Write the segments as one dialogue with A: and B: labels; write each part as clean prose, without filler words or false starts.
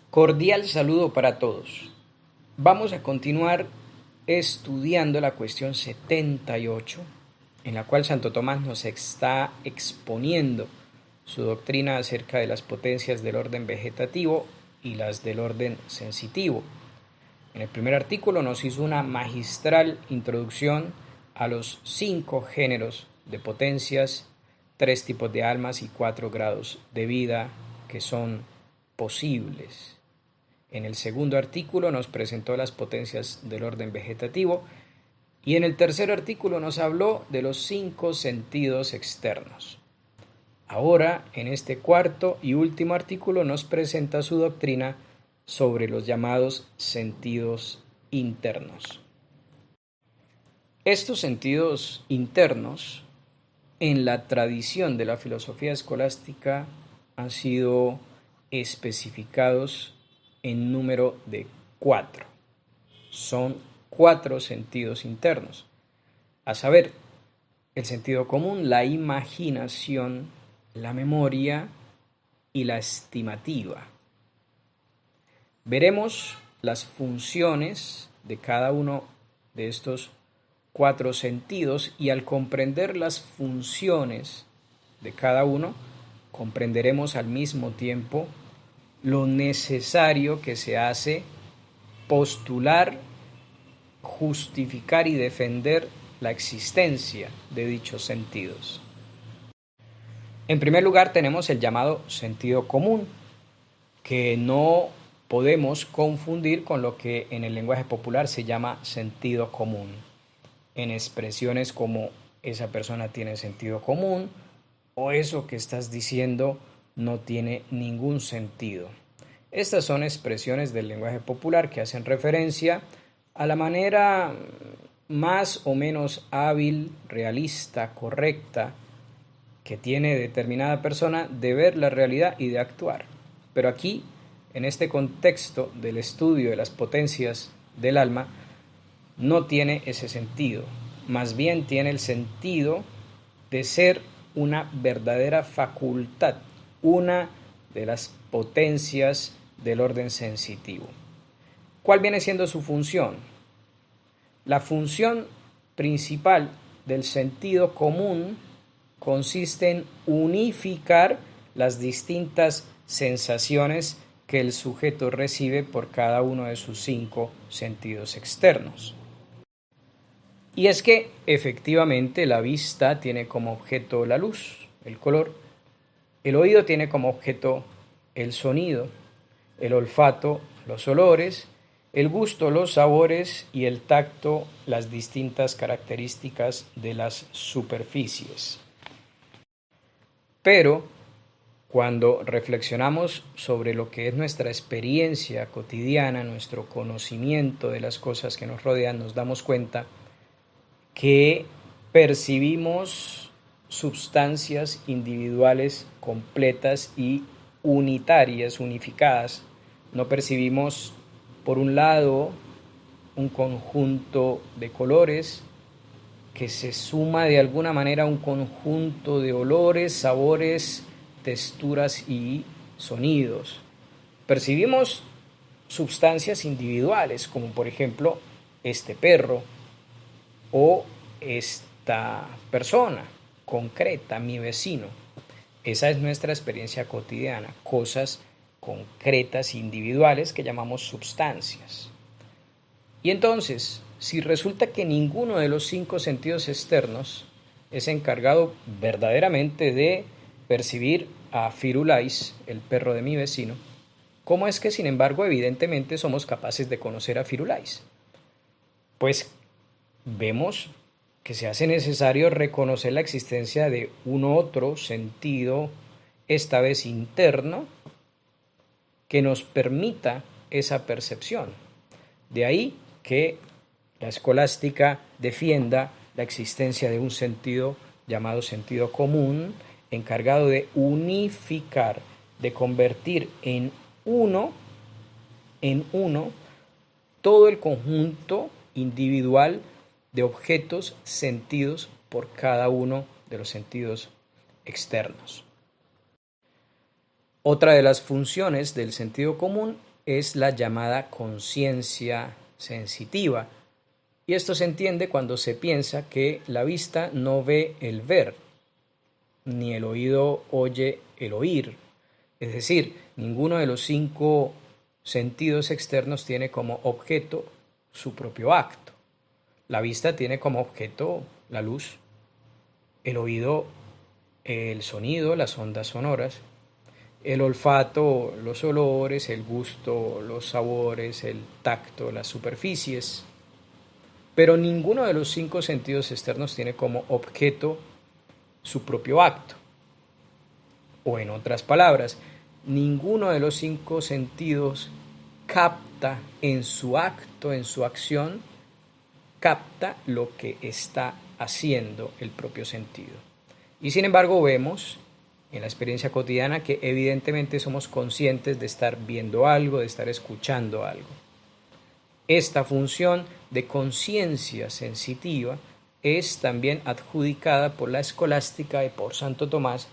A: Cordial saludo para todos. Vamos a continuar estudiando la cuestión 78, en la cual Santo Tomás nos está exponiendo su doctrina acerca de las potencias del orden vegetativo y las del orden sensitivo. En el primer artículo nos hizo una magistral introducción a los 5 géneros de potencias, 3 tipos de almas y 4 grados de vida que son posibles. En el segundo artículo nos presentó las potencias del orden vegetativo y en el tercer artículo nos habló de los 5 sentidos externos. Ahora, en este cuarto y último artículo nos presenta su doctrina sobre los llamados sentidos internos. Estos sentidos internos, en la tradición de la filosofía escolástica, han sido especificados en número de 4. Son 4 sentidos internos, a saber, el sentido común, la imaginación, la memoria y la estimativa. Veremos las funciones de cada uno de estos 4 sentidos y al comprender las funciones de cada uno, comprenderemos al mismo tiempo lo necesario que se hace postular, justificar y defender la existencia de dichos sentidos. En primer lugar tenemos el llamado sentido común, que no podemos confundir con lo que en el lenguaje popular se llama sentido común. En expresiones como esa persona tiene sentido común o eso que estás diciendo no tiene ningún sentido. Estas son expresiones del lenguaje popular que hacen referencia a la manera más o menos hábil, realista, correcta que tiene determinada persona de ver la realidad y de actuar. Pero aquí, en este contexto del estudio de las potencias del alma, no tiene ese sentido. Más bien tiene el sentido de ser una verdadera facultad, una de las potencias del orden sensitivo. ¿Cuál viene siendo su función? La función principal del sentido común consiste en unificar las distintas sensaciones que el sujeto recibe por cada uno de sus 5 sentidos externos. Y es que efectivamente la vista tiene como objeto la luz, el color, el oído tiene como objeto el sonido, el olfato, los olores, el gusto, los sabores y el tacto, las distintas características de las superficies. Pero cuando reflexionamos sobre lo que es nuestra experiencia cotidiana, nuestro conocimiento de las cosas que nos rodean, nos damos cuenta que percibimos sustancias individuales completas y unitarias, unificadas. No percibimos, por un lado, un conjunto de colores que se suma de alguna manera a un conjunto de olores, sabores, texturas y sonidos. Percibimos sustancias individuales, como por ejemplo este perro o esta persona concreta, mi vecino. Esa es nuestra experiencia cotidiana, cosas concretas, individuales que llamamos sustancias. Y entonces, si resulta que ninguno de los 5 sentidos externos es encargado verdaderamente de percibir a Firulais, el perro de mi vecino, ¿cómo es que sin embargo evidentemente somos capaces de conocer a Firulais? Pues vemos que se hace necesario reconocer la existencia de un otro sentido, esta vez interno, que nos permita esa percepción. De ahí que la escolástica defienda la existencia de un sentido llamado sentido común, encargado de unificar, de convertir en uno todo el conjunto individual de objetos sentidos por cada uno de los sentidos externos. Otra de las funciones del sentido común es la llamada conciencia sensitiva. Y esto se entiende cuando se piensa que la vista no ve el ver, ni el oído oye el oír. Es decir, ninguno de los 5 sentidos externos tiene como objeto su propio acto. La vista tiene como objeto la luz, el oído el sonido, las ondas sonoras, el olfato, los olores, el gusto, los sabores, el tacto, las superficies. Pero ninguno de los 5 sentidos externos tiene como objeto su propio acto. O en otras palabras, ninguno de los 5 sentidos capta en su acto, en su acción, capta lo que está haciendo el propio sentido. Y sin embargo vemos en la experiencia cotidiana que evidentemente somos conscientes de estar viendo algo, de estar escuchando algo. Esta función de conciencia sensitiva es también adjudicada por la escolástica y por Santo Tomás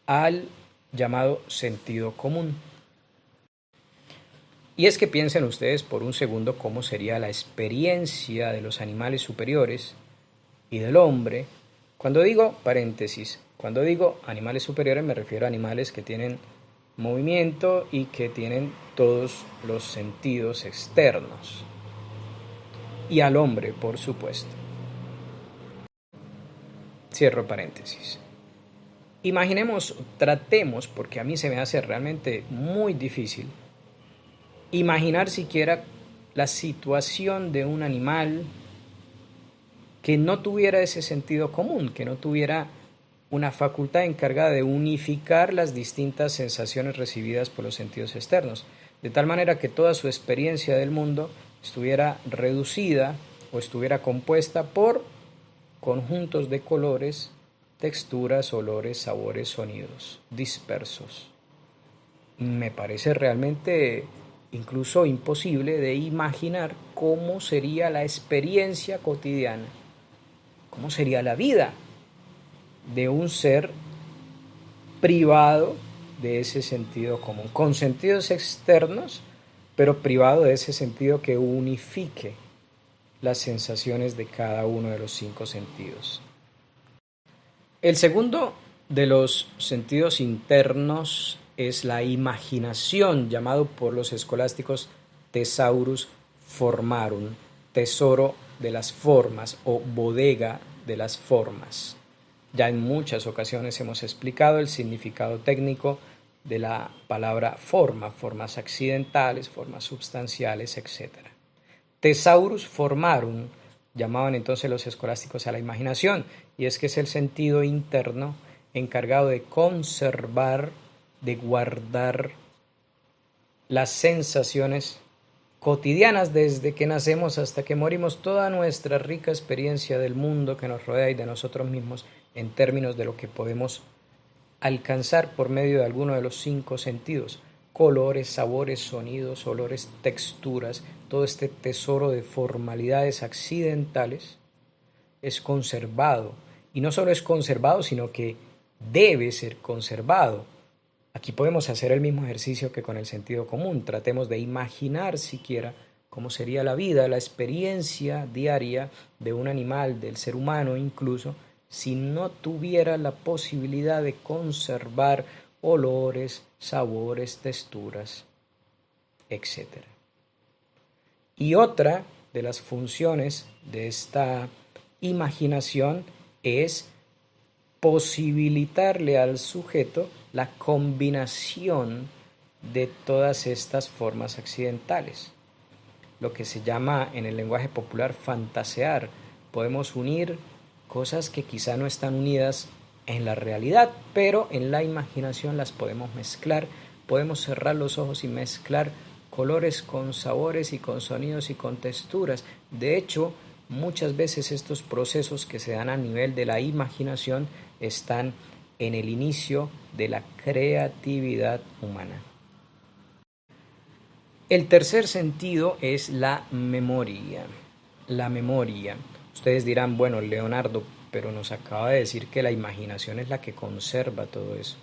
A: al llamado sentido común. Y es que piensen ustedes por un segundo cómo sería la experiencia de los animales superiores y del hombre. Cuando digo, paréntesis, cuando digo animales superiores me refiero a animales que tienen movimiento y que tienen todos los sentidos externos. Y al hombre, por supuesto. Cierro paréntesis. Imaginemos, tratemos, porque a mí se me hace realmente muy difícil, imaginar siquiera la situación de un animal que no tuviera ese sentido común, que no tuviera una facultad encargada de unificar las distintas sensaciones recibidas por los sentidos externos, de tal manera que toda su experiencia del mundo estuviera reducida o estuviera compuesta por conjuntos de colores, texturas, olores, sabores, sonidos dispersos. Me parece realmente incluso imposible de imaginar cómo sería la experiencia cotidiana, cómo sería la vida de un ser privado de ese sentido común, con sentidos externos, pero privado de ese sentido que unifique las sensaciones de cada uno de los 5 sentidos. El segundo de los sentidos internos es la imaginación, llamado por los escolásticos thesaurus formarum, tesoro de las formas o bodega de las formas. Ya en muchas ocasiones hemos explicado el significado técnico de la palabra forma, formas accidentales, formas substanciales, etc. Thesaurus formarum llamaban entonces los escolásticos a la imaginación, y es que es el sentido interno encargado de conservar, de guardar las sensaciones cotidianas desde que nacemos hasta que morimos, toda nuestra rica experiencia del mundo que nos rodea y de nosotros mismos en términos de lo que podemos alcanzar por medio de alguno de los 5 sentidos: colores, sabores, sonidos, olores, texturas. Todo este tesoro de formalidades accidentales es conservado, y no solo es conservado, sino que debe ser conservado. Aquí podemos hacer el mismo ejercicio que con el sentido común. Tratemos de imaginar siquiera cómo sería la vida, la experiencia diaria de un animal, del ser humano incluso, si no tuviera la posibilidad de conservar olores, sabores, texturas, etc. Y otra de las funciones de esta imaginación es posibilitarle al sujeto la combinación de todas estas formas accidentales, lo que se llama en el lenguaje popular fantasear. Podemos unir cosas que quizá no están unidas en la realidad, pero en la imaginación las podemos mezclar. Podemos cerrar los ojos y mezclar colores con sabores y con sonidos y con texturas. De hecho, muchas veces estos procesos que se dan a nivel de la imaginación están en el inicio de la creatividad humana. El tercer sentido es la memoria. La memoria. Ustedes dirán, bueno, Leonardo, pero nos acaba de decir que la imaginación es la que conserva todo eso.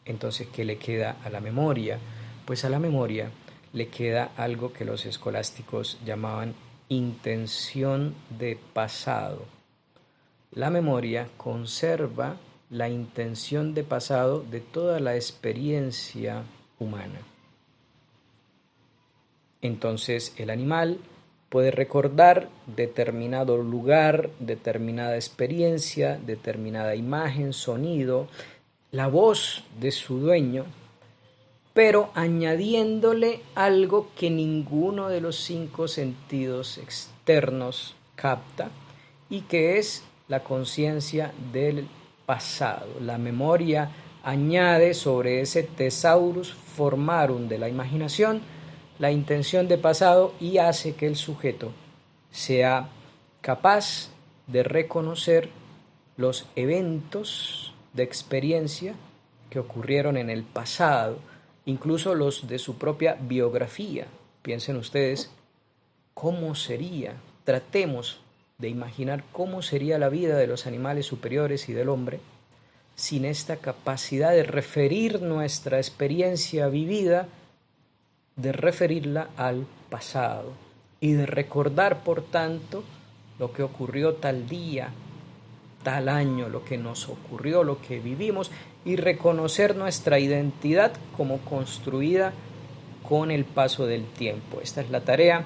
A: Entonces, ¿qué le queda a la memoria? Pues a la memoria le queda algo que los escolásticos llamaban intención de pasado. La memoria conserva la intención de pasado de toda la experiencia humana. Entonces el animal puede recordar determinado lugar, determinada experiencia, determinada imagen, sonido, la voz de su dueño, pero añadiéndole algo que ninguno de los 5 sentidos externos capta y que es la conciencia del pasado. La memoria añade sobre ese thesaurus formarum de la imaginación la intención de pasado y hace que el sujeto sea capaz de reconocer los eventos de experiencia que ocurrieron en el pasado, incluso los de su propia biografía. Piensen ustedes cómo sería, tratemos de imaginar cómo sería la vida de los animales superiores y del hombre sin esta capacidad de referir nuestra experiencia vivida, de referirla al pasado y de recordar, por tanto, lo que ocurrió tal día, tal año, lo que nos ocurrió, lo que vivimos, y reconocer nuestra identidad como construida con el paso del tiempo. Esta es la tarea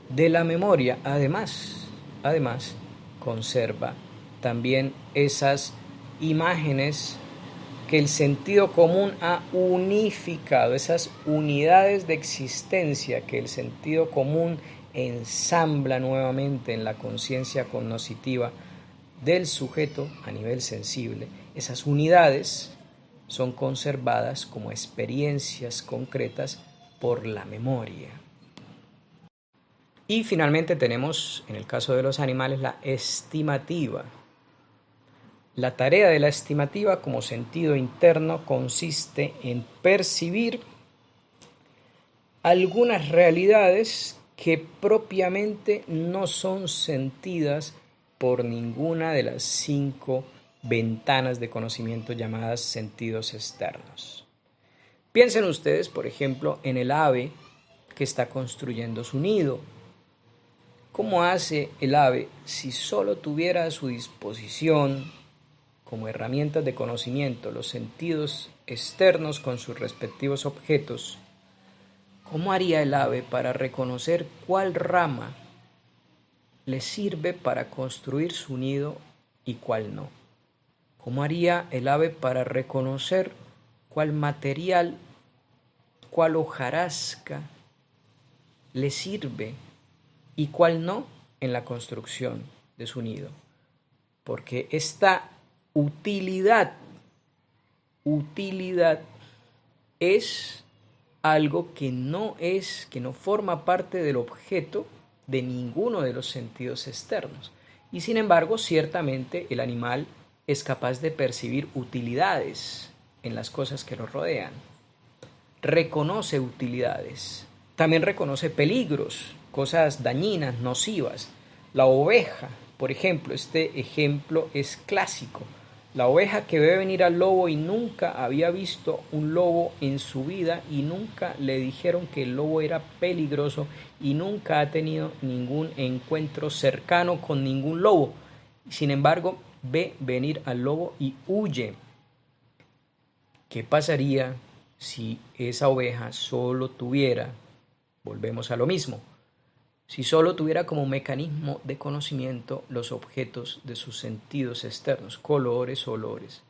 A: de la memoria. Además, conserva también esas imágenes que el sentido común ha unificado, esas unidades de existencia que el sentido común ensambla nuevamente en la conciencia cognoscitiva del sujeto a nivel sensible. Esas unidades son conservadas como experiencias concretas por la memoria. Y finalmente tenemos, en el caso de los animales, la estimativa. La tarea de la estimativa como sentido interno consiste en percibir algunas realidades que propiamente no son sentidas por ninguna de las 5 ventanas de conocimiento llamadas sentidos externos. Piensen ustedes, por ejemplo, en el ave que está construyendo su nido. ¿Cómo hace el ave si solo tuviera a su disposición como herramientas de conocimiento los sentidos externos con sus respectivos objetos? ¿Cómo haría el ave para reconocer cuál rama le sirve para construir su nido y cuál no? ¿Cómo haría el ave para reconocer cuál material, cuál hojarasca le sirve y cuál no en la construcción de su nido? Porque esta utilidad es algo que no forma parte del objeto de ninguno de los sentidos externos. Y sin embargo, ciertamente el animal es capaz de percibir utilidades en las cosas que lo rodean. Reconoce utilidades. También reconoce peligros, cosas dañinas, nocivas. La oveja, por ejemplo, este ejemplo es clásico. La oveja que ve venir al lobo y nunca había visto un lobo en su vida y nunca le dijeron que el lobo era peligroso y nunca ha tenido ningún encuentro cercano con ningún lobo. Sin embargo, ve venir al lobo y huye. ¿Qué pasaría si esa oveja solo tuviera, volvemos a lo mismo, si solo tuviera como mecanismo de conocimiento los objetos de sus sentidos externos, colores, olores,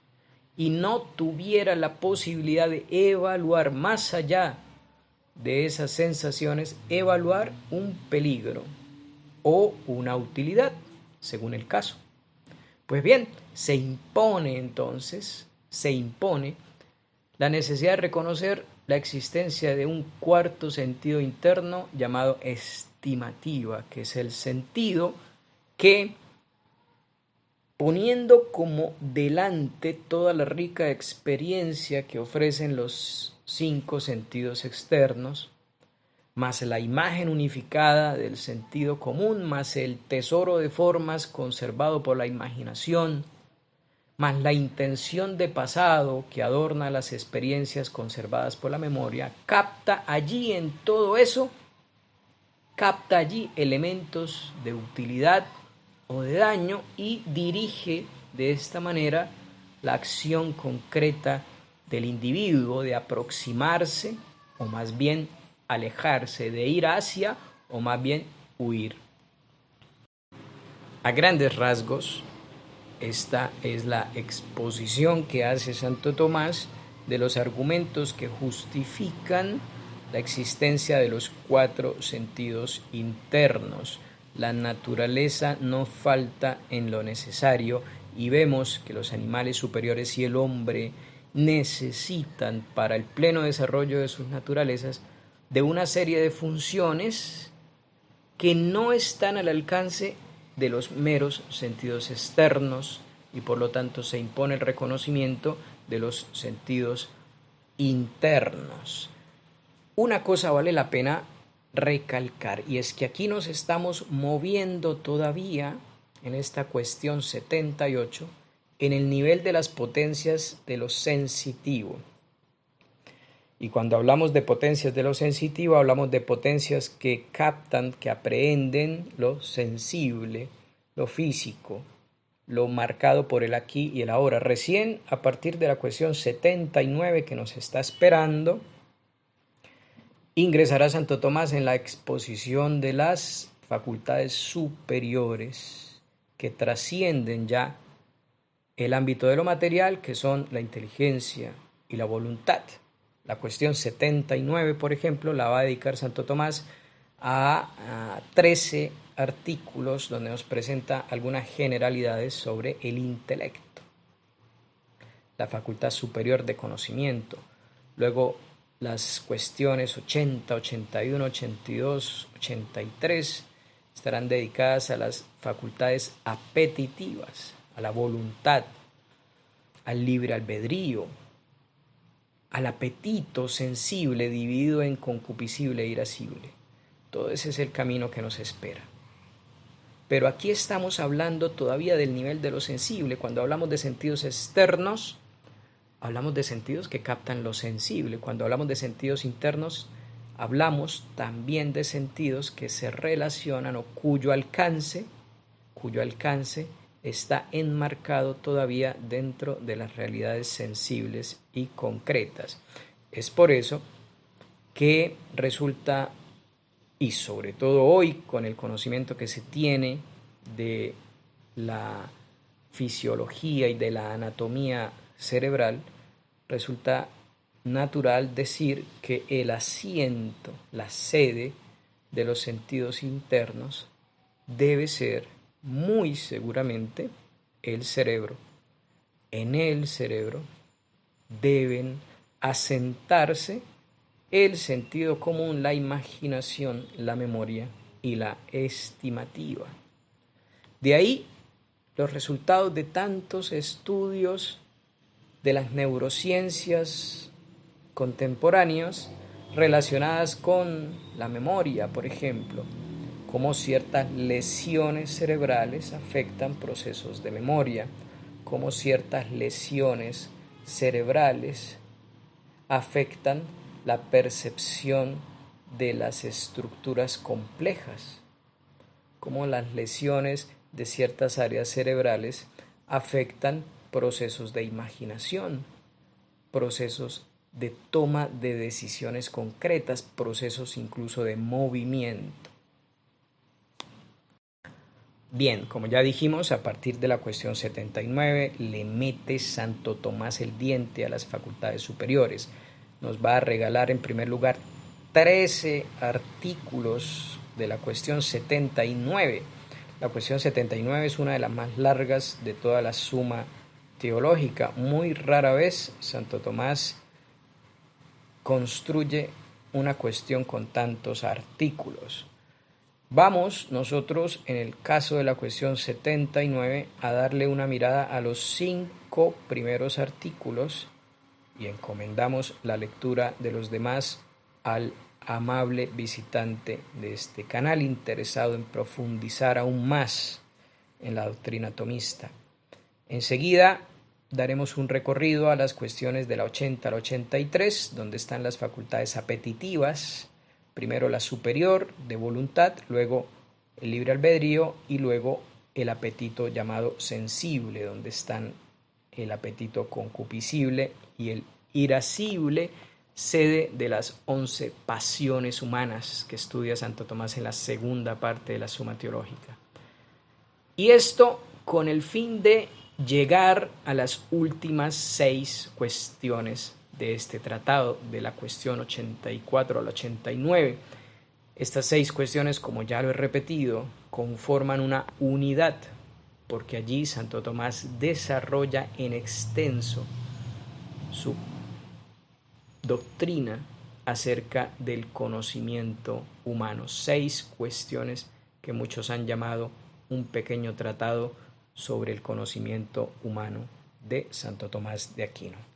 A: y no tuviera la posibilidad de evaluar más allá de esas sensaciones, evaluar un peligro o una utilidad, según el caso? Pues bien, se impone la necesidad de reconocer la existencia de un cuarto sentido interno llamado estimativa, que es el sentido que, poniendo como delante toda la rica experiencia que ofrecen los 5 sentidos externos, más la imagen unificada del sentido común, más el tesoro de formas conservado por la imaginación, más la intención de pasado que adorna las experiencias conservadas por la memoria, capta allí en todo eso, capta allí elementos de utilidad o de daño y dirige de esta manera la acción concreta del individuo de aproximarse o más bien alejarse, de ir hacia o más bien huir. A grandes rasgos, esta es la exposición que hace Santo Tomás de los argumentos que justifican la existencia de los 4 sentidos internos. La naturaleza no falta en lo necesario y vemos que los animales superiores y el hombre necesitan para el pleno desarrollo de sus naturalezas de una serie de funciones que no están al alcance de los meros sentidos externos y por lo tanto se impone el reconocimiento de los sentidos internos. Una cosa vale la pena recalcar y es que aquí nos estamos moviendo todavía en esta cuestión 78 en el nivel de las potencias de lo sensitivo. Y cuando hablamos de potencias de lo sensitivo, hablamos de potencias que captan, que aprehenden lo sensible, lo físico, lo marcado por el aquí y el ahora. Recién, a partir de la cuestión 79 que nos está esperando, ingresará Santo Tomás en la exposición de las facultades superiores que trascienden ya el ámbito de lo material, que son la inteligencia y la voluntad. La cuestión 79, por ejemplo, la va a dedicar Santo Tomás a 13 artículos donde nos presenta algunas generalidades sobre el intelecto, la facultad superior de conocimiento. Luego las cuestiones 80, 81, 82, 83 estarán dedicadas a las facultades apetitivas, a la voluntad, al libre albedrío, al apetito sensible dividido en concupiscible e irascible. Todo ese es el camino que nos espera. Pero aquí estamos hablando todavía del nivel de lo sensible. Cuando hablamos de sentidos externos, hablamos de sentidos que captan lo sensible. Cuando hablamos de sentidos internos, hablamos también de sentidos que se relacionan o cuyo alcance está enmarcado todavía dentro de las realidades sensibles y concretas. Es por eso que resulta, y sobre todo hoy con el conocimiento que se tiene de la fisiología y de la anatomía cerebral, resulta natural decir que el asiento, la sede de los sentidos internos debe ser muy seguramente el cerebro. En el cerebro deben asentarse el sentido común, la imaginación, la memoria y la estimativa. De ahí los resultados de tantos estudios de las neurociencias contemporáneas relacionadas con la memoria, por ejemplo, cómo ciertas lesiones cerebrales afectan procesos de memoria, cómo ciertas lesiones cerebrales afectan la percepción de las estructuras complejas, cómo las lesiones de ciertas áreas cerebrales afectan procesos de imaginación, procesos de toma de decisiones concretas, procesos incluso de movimiento. Bien, como ya dijimos, a partir de la cuestión 79 le mete Santo Tomás el diente a las facultades superiores. Nos va a regalar en primer lugar 13 artículos de la cuestión 79. La cuestión 79 es una de las más largas de toda la suma teológica. Muy rara vez Santo Tomás construye una cuestión con tantos artículos. Vamos nosotros, en el caso de la cuestión 79, a darle una mirada a los 5 primeros artículos y encomendamos la lectura de los demás al amable visitante de este canal interesado en profundizar aún más en la doctrina tomista. Enseguida daremos un recorrido a las cuestiones de la 80 a la 83, donde están las facultades apetitivas, primero la superior de voluntad, luego el libre albedrío y luego el apetito llamado sensible, donde están el apetito concupiscible y el irascible, sede de las 11 pasiones humanas que estudia Santo Tomás en la segunda parte de la Suma Teológica. Y esto con el fin de llegar a las últimas 6 cuestiones de este tratado, de la cuestión 84 al 89. Estas 6 cuestiones, como ya lo he repetido, conforman una unidad, porque allí Santo Tomás desarrolla en extenso su doctrina acerca del conocimiento humano. 6 cuestiones que muchos han llamado un pequeño tratado sobre el conocimiento humano de Santo Tomás de Aquino.